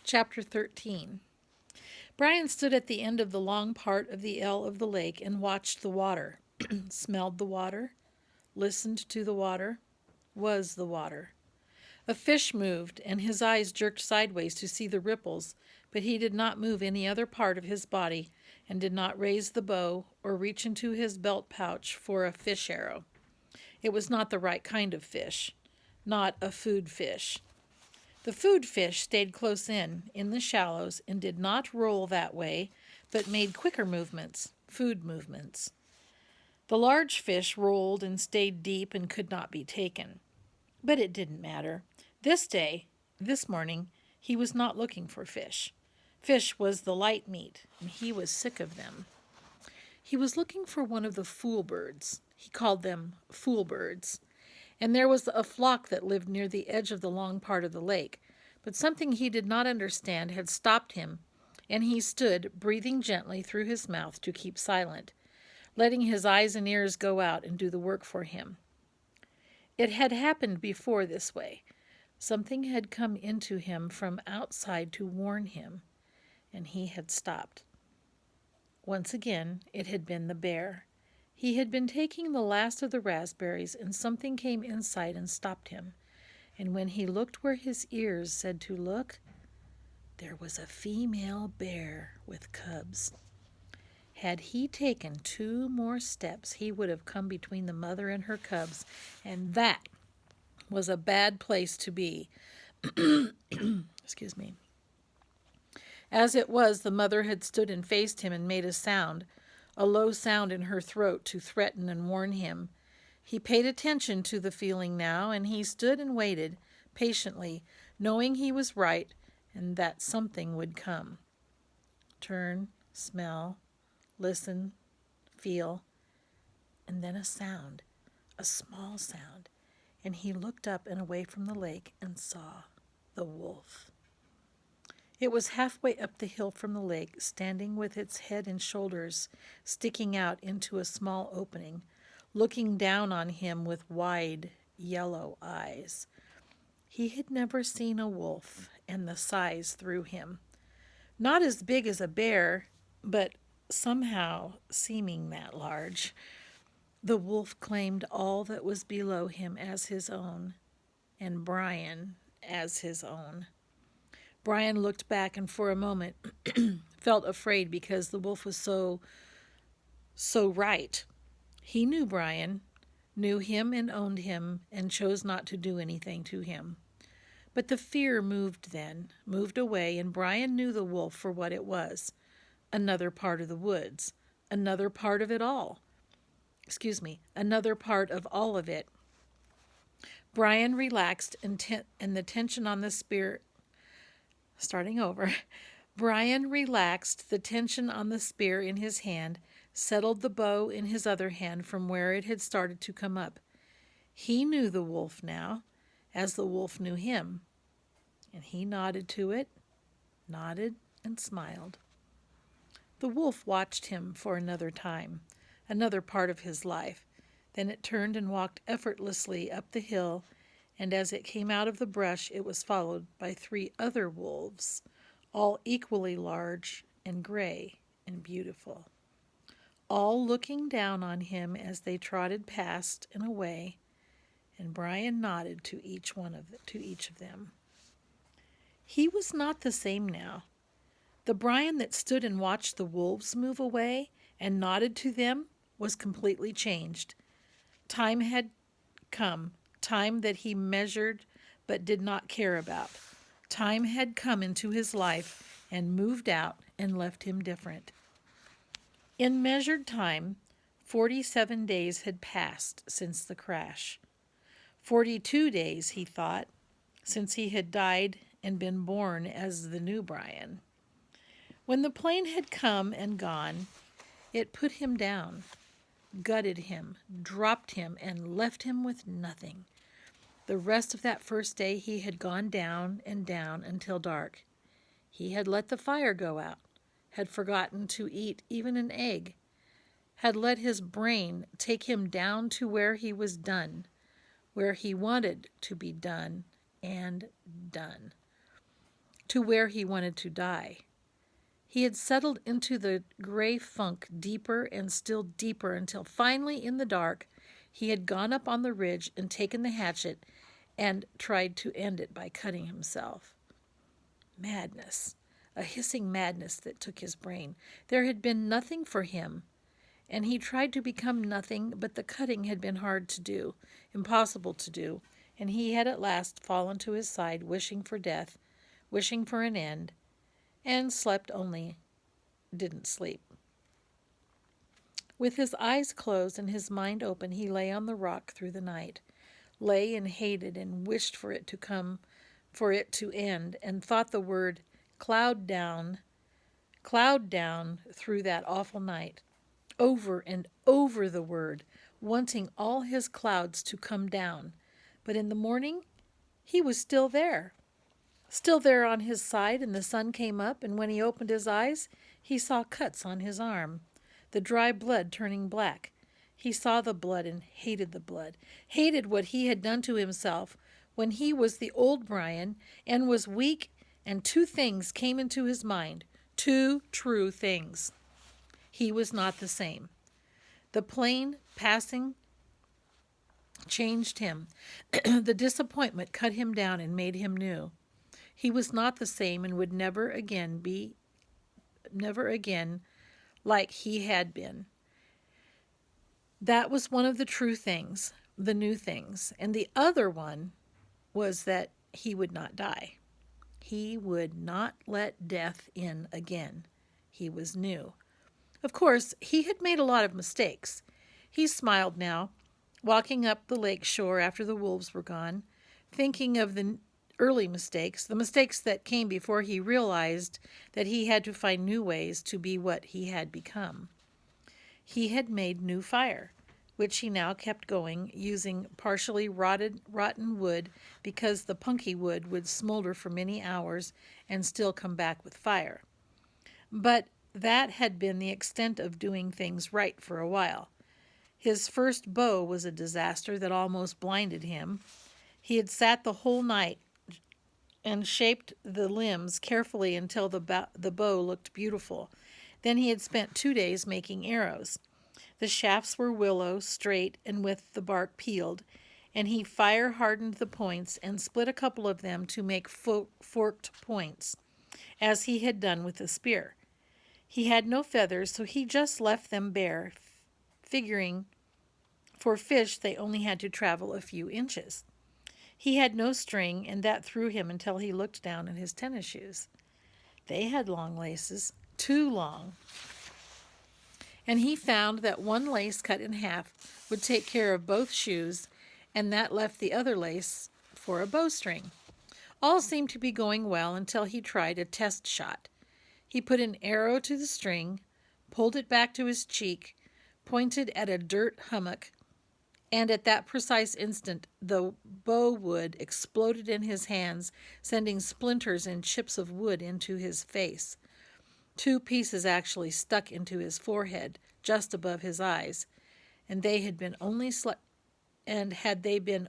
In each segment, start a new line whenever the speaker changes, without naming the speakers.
Chapter 13. Brian stood at the end of the long part of the L of the lake and watched the water, smelled the water, listened to the water, was the water. A fish moved, and his eyes jerked sideways to see the ripples, but he did not move any other part of his body and did not raise the bow or reach into his belt pouch for a fish arrow. It was not the right kind of fish, not a food fish. The food fish stayed close in the shallows, and did not roll that way, but made quicker movements, food movements. The large fish rolled and stayed deep and could not be taken. But it didn't matter. This morning, he was not looking for fish. Fish was the light meat, and he was sick of them. He was looking for one of the fool birds. He called them fool birds. And there was a flock that lived near the edge of the long part of the lake. But something he did not understand had stopped him, and he stood, breathing gently through his mouth to keep silent, letting his eyes and ears go out and do the work for him. It had happened before this way. Something had come into him from outside to warn him, and he had stopped. Once again, it had been the bear. He had been taking the last of the raspberries, and something came inside and stopped him. And when he looked where his ears said to look, there was a female bear with cubs. Had he taken 2 more steps, he would have come between the mother and her cubs, and that was a bad place to be. Excuse me. As it was, the mother had stood and faced him and made a low sound in her throat to threaten and warn him. He paid attention to the feeling now, and he stood and waited patiently, knowing he was right and that something would come. Turn, smell, listen, feel, and then a sound, a small sound, and he looked up and away from the lake and saw the wolf. It was halfway up the hill from the lake, standing with its head and shoulders sticking out into a small opening, looking down on him with wide, yellow eyes. He had never seen a wolf, and the size threw him. Not as big as a bear, but somehow seeming that large. The wolf claimed all that was below him as his own, and Brian as his own. Brian looked back and for a moment felt afraid because the wolf was so right. He knew Brian, knew him and owned him, and chose not to do anything to him. But the fear moved away, and Brian knew the wolf for what it was. Another part of the woods. Another part of it all. Another part of all of it. Brian relaxed, and the tension on the spear... Starting over. Brian relaxed the tension on the spear in his hand, settled the bow in his other hand from where it had started to come up. He knew the wolf now, as the wolf knew him, and he nodded to it, nodded and smiled. The wolf watched him for another time, another part of his life. Then it turned and walked effortlessly up the hill, and as it came out of the brush, it was followed by 3 other wolves, all equally large and gray and beautiful, all looking down on him as they trotted past and away, and Brian nodded to each of them. He was not the same now. The Brian that stood and watched the wolves move away and nodded to them was completely changed. Time had come, time that he measured but did not care about. Time had come into his life and moved out and left him different. In measured time, 47 days had passed since the crash. 42 days, he thought, since he had died and been born as the new Brian. When the plane had come and gone, it put him down, gutted him, dropped him, and left him with nothing. The rest of that first day he had gone down and down until dark. He had let the fire go out, had forgotten to eat even an egg, had let his brain take him down to where he was done, where he wanted to be done and done. to where he wanted to die. He had settled into the gray funk deeper and still deeper until finally, in the dark, he had gone up on the ridge and taken the hatchet and tried to end it by cutting himself. Madness, a hissing madness that took his brain. There had been nothing for him, and he tried to become nothing, but the cutting had been hard to do, impossible to do, and he had at last fallen to his side, wishing for death, wishing for an end, and slept only didn't sleep. With his eyes closed and his mind open, he lay on the rock through the night, lay and hated and wished for it to come, for it to end, and thought the word cloud down through that awful night. Over and over the word, wanting all his clouds to come down. But in the morning, he was still there on his side, and the sun came up, and when he opened his eyes, he saw cuts on his arm, the dry blood turning black. He saw the blood and hated the blood, hated what he had done to himself when he was the old Brian and was weak, and two things came into his mind, two true things. He was not the same. The plain passing changed him. The disappointment cut him down and made him new. He was not the same and would never again like he had been. That was one of the true things, the new things. And the other one was that he would not die. He would not let death in again. He was new. Of course, he had made a lot of mistakes. He smiled now, walking up the lake shore after the wolves were gone, thinking of the early mistakes, the mistakes that came before he realized that he had to find new ways to be what he had become. He had made new fire, which he now kept going, using partially rotten wood because the punky wood would smolder for many hours and still come back with fire. But that had been the extent of doing things right for a while. His first bow was a disaster that almost blinded him. He had sat the whole night and shaped the limbs carefully until the bow looked beautiful. Then he had spent 2 days making arrows. The shafts were willow, straight, and with the bark peeled, and he fire-hardened the points and split a couple of them to make forked points, as he had done with the spear. He had no feathers, so he just left them bare, figuring for fish they only had to travel a few inches. He had no string, and that threw him until he looked down at his tennis shoes. They had long laces, too long. And he found that one lace cut in half would take care of both shoes, and that left the other lace for a bowstring. All seemed to be going well until he tried a test shot. He put an arrow to the string, pulled it back to his cheek, pointed at a dirt hummock, and at that precise instant the bow wood exploded in his hands, sending splinters and chips of wood into his face. 2 pieces actually stuck into his forehead, just above his eyes, and they had been had they been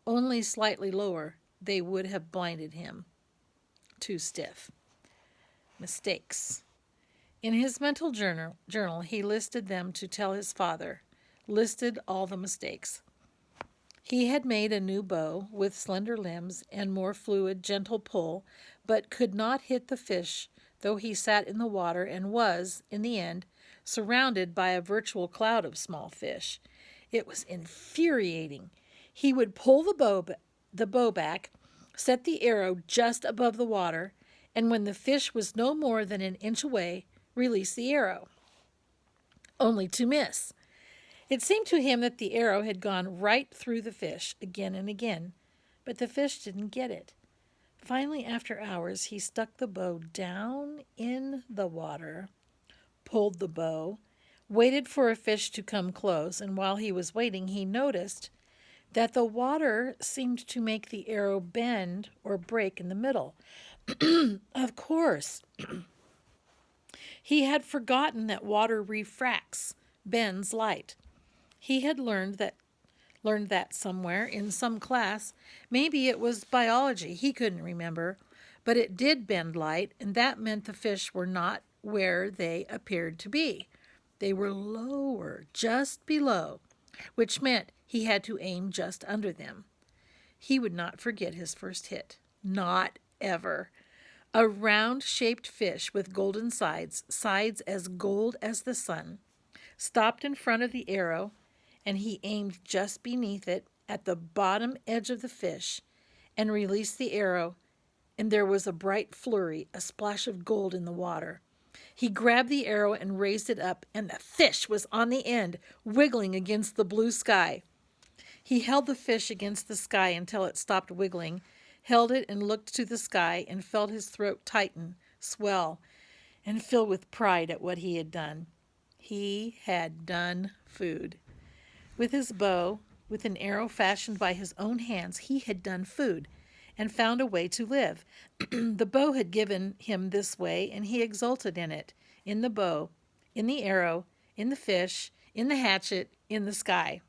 only slightly lower, they would have blinded him. Too stiff. Mistakes. In his mental journal, he listed them to tell his father, listed all the mistakes. He had made a new bow with slender limbs and more fluid, gentle pull, but could not hit the fish, though he sat in the water and was, in the end, surrounded by a virtual cloud of small fish. It was infuriating. He would pull the bow back, set the arrow just above the water, and when the fish was no more than an inch away, release the arrow, only to miss. It seemed to him that the arrow had gone right through the fish again and again, but the fish didn't get it. Finally, after hours, he stuck the bow down in the water, pulled the bow, waited for a fish to come close, and while he was waiting, he noticed that the water seemed to make the arrow bend or break in the middle. Of course. He had forgotten that water refracts, bends light. He had learned that somewhere in some class. Maybe it was biology, he couldn't remember. But it did bend light, and that meant the fish were not where they appeared to be. They were lower, just below, which meant he had to aim just under them. He would not forget his first hit. Not ever. A round-shaped fish with golden sides, sides as gold as the sun, stopped in front of the arrow, and he aimed just beneath it at the bottom edge of the fish and released the arrow, and there was a bright flurry, a splash of gold in the water. He grabbed the arrow and raised it up, and the fish was on the end, wiggling against the blue sky. He held the fish against the sky until it stopped wiggling, held it and looked to the sky and felt his throat tighten, swell, and fill with pride at what he had done. He had done food. With his bow, with an arrow fashioned by his own hands, he had done food and found a way to live. The bow had given him this way, and he exulted in it, in the bow, in the arrow, in the fish, in the hatchet, in the sky.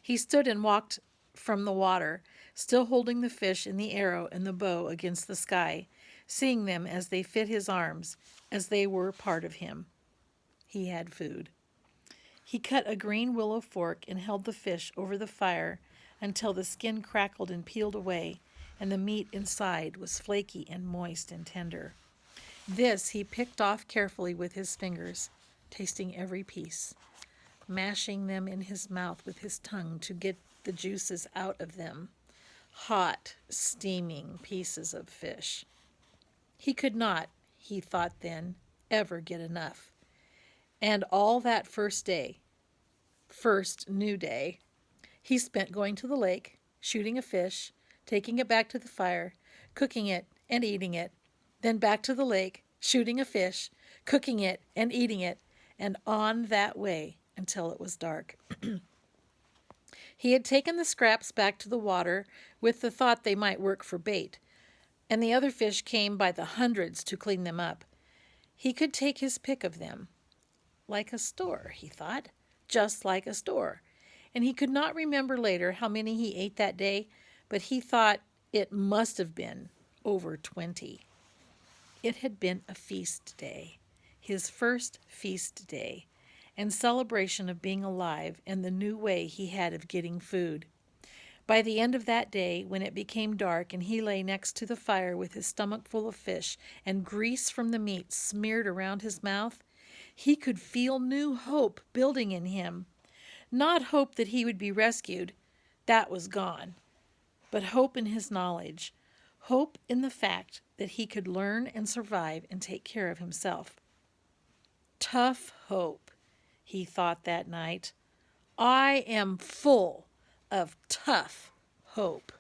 He stood and walked from the water, still holding the fish and the arrow and the bow against the sky, seeing them as they fit his arms, as they were part of him. He had food. He cut a green willow fork and held the fish over the fire until the skin crackled and peeled away, and the meat inside was flaky and moist and tender. This he picked off carefully with his fingers, tasting every piece, mashing them in his mouth with his tongue to get the juices out of them. Hot, steaming pieces of fish. He could not, he thought then, ever get enough. And all that first new day, he spent going to the lake, shooting a fish, taking it back to the fire, cooking it and eating it, then back to the lake, shooting a fish, cooking it and eating it, and on that way until it was dark. He had taken the scraps back to the water with the thought they might work for bait, and the other fish came by the hundreds to clean them up. He could take his pick of them. Like a store, he thought, just like a store. And he could not remember later how many he ate that day, but he thought it must have been over 20. It had been a feast day, his first feast day, and celebration of being alive and the new way he had of getting food. By the end of that day, when it became dark and he lay next to the fire with his stomach full of fish and grease from the meat smeared around his mouth, he could feel new hope building in him. Not hope that he would be rescued, that was gone, but hope in his knowledge, hope in the fact that he could learn and survive and take care of himself. Tough hope, he thought that night. I am full of tough hope.